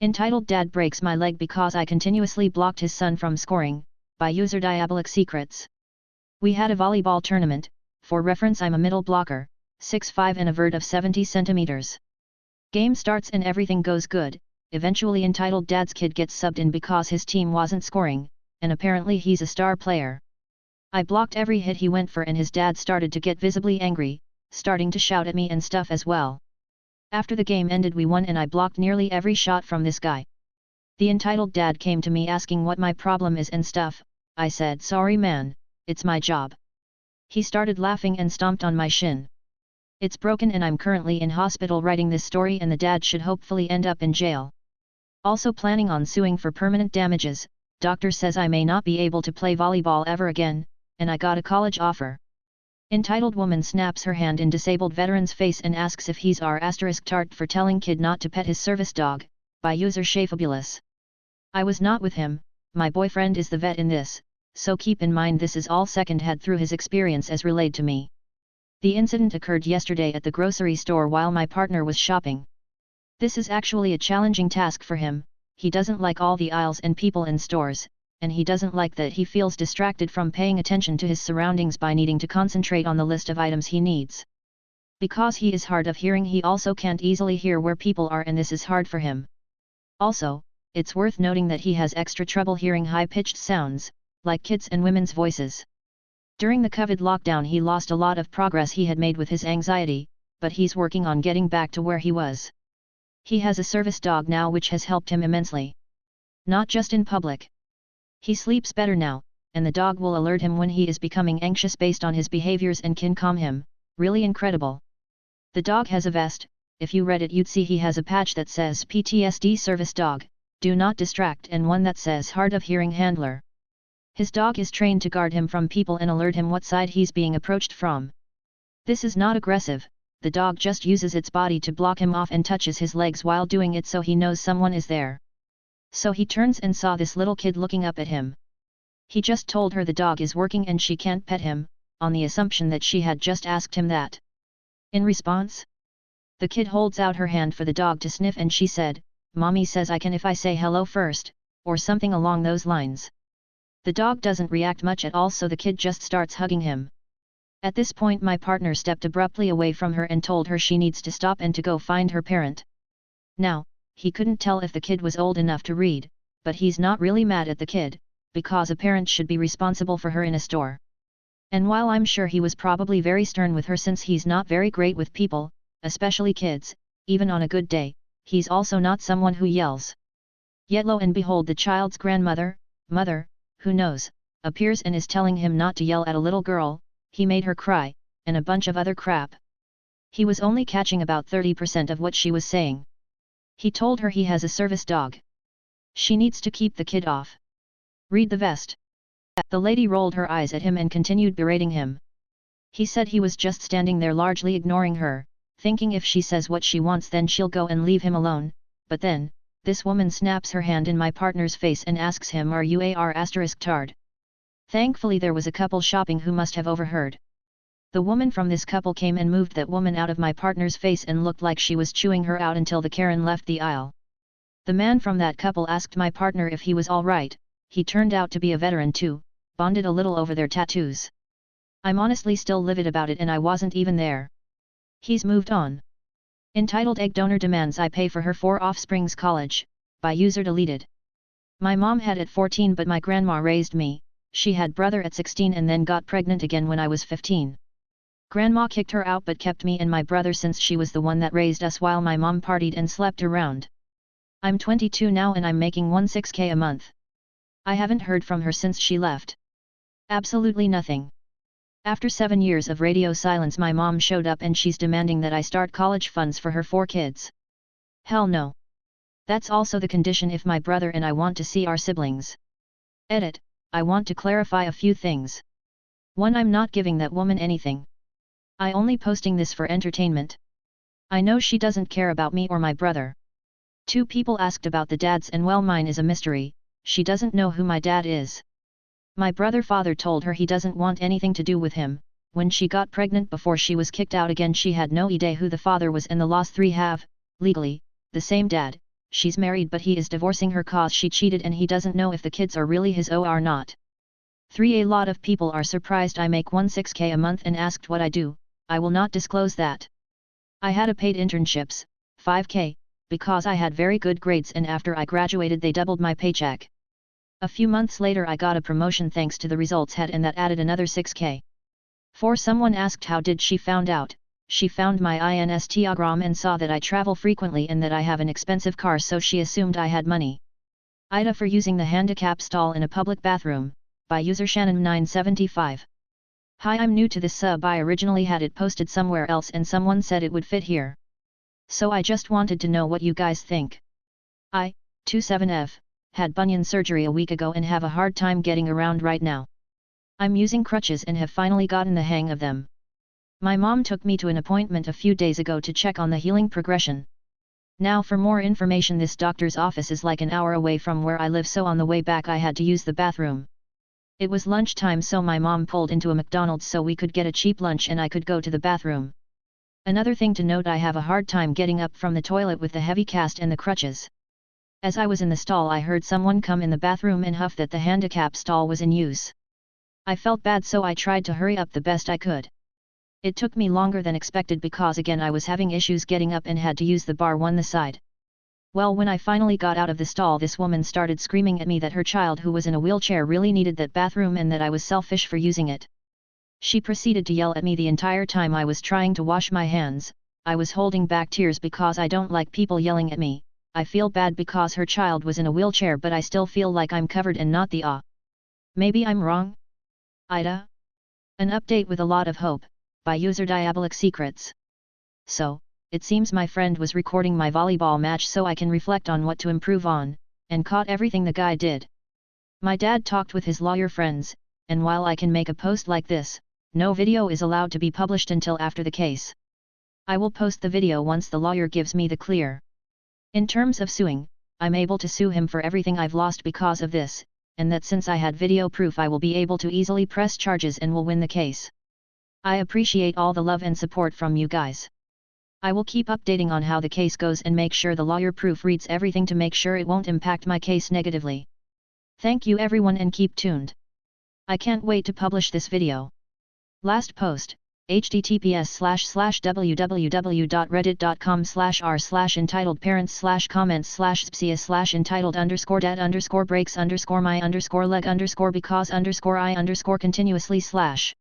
Entitled Dad Breaks My Leg Because I Continuously Blocked His Son from Scoring, by user Diabolic Secrets. We had a volleyball tournament. For reference, I'm a middle blocker, 6'5" and a vert of 70 centimeters. Game starts and everything goes good. Eventually Entitled Dad's kid gets subbed in because his team wasn't scoring, and apparently he's a star player. I blocked every hit he went for and his dad started to get visibly angry, starting to shout at me and stuff as well. After the game ended we won and I blocked nearly every shot from this guy. The Entitled Dad came to me asking what my problem is and stuff. I said, "Sorry man, it's my job." He started laughing and stomped on my shin. It's broken and I'm currently in hospital writing this story and the dad should hopefully end up in jail. Also planning on suing for permanent damages. Doctor says I may not be able to play volleyball ever again, and I got a college offer. Entitled woman snaps her hand in disabled veteran's face and asks if he's r**tart for telling kid not to pet his service dog, by user Shafabulous. I was not with him, my boyfriend is the vet in this, so keep in mind this is all second-hand through his experience as relayed to me. The incident occurred yesterday at the grocery store while my partner was shopping. This is actually a challenging task for him. He doesn't like all the aisles and people in stores, and he doesn't like that he feels distracted from paying attention to his surroundings by needing to concentrate on the list of items he needs. Because he is hard of hearing, he also can't easily hear where people are, and this is hard for him. Also, it's worth noting that he has extra trouble hearing high-pitched sounds, like kids' and women's voices. During the COVID lockdown he lost a lot of progress he had made with his anxiety, but he's working on getting back to where he was. He has a service dog now which has helped him immensely. Not just in public. He sleeps better now, and the dog will alert him when he is becoming anxious based on his behaviors and can calm him. Really incredible. The dog has a vest. If you read it you'd see he has a patch that says PTSD service dog, do not distract, and one that says hard of hearing handler. His dog is trained to guard him from people and alert him what side he's being approached from. This is not aggressive, the dog just uses its body to block him off and touches his legs while doing it so he knows someone is there. So he turns and saw this little kid looking up at him. He just told her the dog is working and she can't pet him, on the assumption that she had just asked him that. In response, the kid holds out her hand for the dog to sniff and she said, "Mommy says I can if I say hello first," or something along those lines. The dog doesn't react much at all, so the kid just starts hugging him. At this point my partner stepped abruptly away from her and told her she needs to stop and to go find her parent. Now, he couldn't tell if the kid was old enough to read, but he's not really mad at the kid, because a parent should be responsible for her in a store. And while I'm sure he was probably very stern with her since he's not very great with people, especially kids, even on a good day, he's also not someone who yells. Yet lo and behold, the child's grandmother, mother, who knows, appears and is telling him not to yell at a little girl, he made her cry, and a bunch of other crap. He was only catching about 30% of what she was saying. He told her he has a service dog. She needs to keep the kid off. Read the vest. The lady rolled her eyes at him and continued berating him. He said he was just standing there largely ignoring her, thinking if she says what she wants then she'll go and leave him alone, but then, this woman snaps her hand in my partner's face and asks him, "Are you r**tard?" Thankfully there was a couple shopping who must have overheard. The woman from this couple came and moved that woman out of my partner's face and looked like she was chewing her out until the Karen left the aisle. The man from that couple asked my partner if he was alright. He turned out to be a veteran too, bonded a little over their tattoos. I'm honestly still livid about it and I wasn't even there. He's moved on. Entitled Egg Donor Demands I Pay for Her 4 Offspring's College, by user deleted. My mom had at 14 but my grandma raised me. She had brother at 16 and then got pregnant again when I was 15. Grandma kicked her out but kept me and my brother since she was the one that raised us while my mom partied and slept around. I'm 22 now and I'm making 16K a month. I haven't heard from her since she left. Absolutely nothing. After 7 years of radio silence my mom showed up and she's demanding that I start college funds for her 4 kids. Hell no. That's also the condition if my brother and I want to see our siblings. Edit. I want to clarify a few things. 1. I'm not giving that woman anything. I only posting this for entertainment. I know she doesn't care about me or my brother. 2. People asked about the dads and well, mine is a mystery. She doesn't know who my dad is. My brother father told her he doesn't want anything to do with him. When she got pregnant before she was kicked out again she had no idea who the father was, and the last 3 have, legally, the same dad. she's married but he is divorcing her cause she cheated and he doesn't know if the kids are really his or not. 3. A lot of people are surprised I make 16K a month and asked what I do. I will not disclose that. I had a paid internships, 5K, because I had very good grades and after I graduated they doubled my paycheck. A few months later I got a promotion thanks to the results had and that added another 6K. 4. Someone asked how did she found out. She found my Instagram and saw that I travel frequently and that I have an expensive car so she assumed I had money. Ida for using the handicap stall in a public bathroom, by user Shannon975. Hi, I'm new to this sub. I originally had it posted somewhere else and someone said it would fit here. So I just wanted to know what you guys think. I, 27F, had bunion surgery a week ago and have a hard time getting around right now. I'm using crutches and have finally gotten the hang of them. My mom took me to an appointment a few days ago to check on the healing progression. Now for more information, this doctor's office is like an hour away from where I live, so on the way back I had to use the bathroom. It was lunchtime so my mom pulled into a McDonald's so we could get a cheap lunch and I could go to the bathroom. Another thing to note, I have a hard time getting up from the toilet with the heavy cast and the crutches. As I was in the stall I heard someone come in the bathroom and huff that the handicap stall was in use. I felt bad so I tried to hurry up the best I could. It took me longer than expected because again I was having issues getting up and had to use the bar on the side. Well, when I finally got out of the stall this woman started screaming at me that her child who was in a wheelchair really needed that bathroom and that I was selfish for using it. She proceeded to yell at me the entire time I was trying to wash my hands. I was holding back tears because I don't like people yelling at me. I feel bad because her child was in a wheelchair but I still feel like I'm covered and not the Maybe I'm wrong? Ida? An update with a lot of hope, by user Diabolic Secrets. So, it seems my friend was recording my volleyball match so I can reflect on what to improve on, and caught everything the guy did. My dad talked with his lawyer friends, and while I can make a post like this, no video is allowed to be published until after the case. I will post the video once the lawyer gives me the clear. In terms of suing, I'm able to sue him for everything I've lost because of this, and that since I had video proof I will be able to easily press charges and will win the case. I appreciate all the love and support from you guys. I will keep updating on how the case goes and make sure the lawyer proofreads everything to make sure it won't impact my case negatively. Thank you everyone and keep tuned. I can't wait to publish this video. Last post, https://www.reddit.com/r/entitledparents/comments/spcia/entitled_dad_breaks_my_leg_because_I_continuously/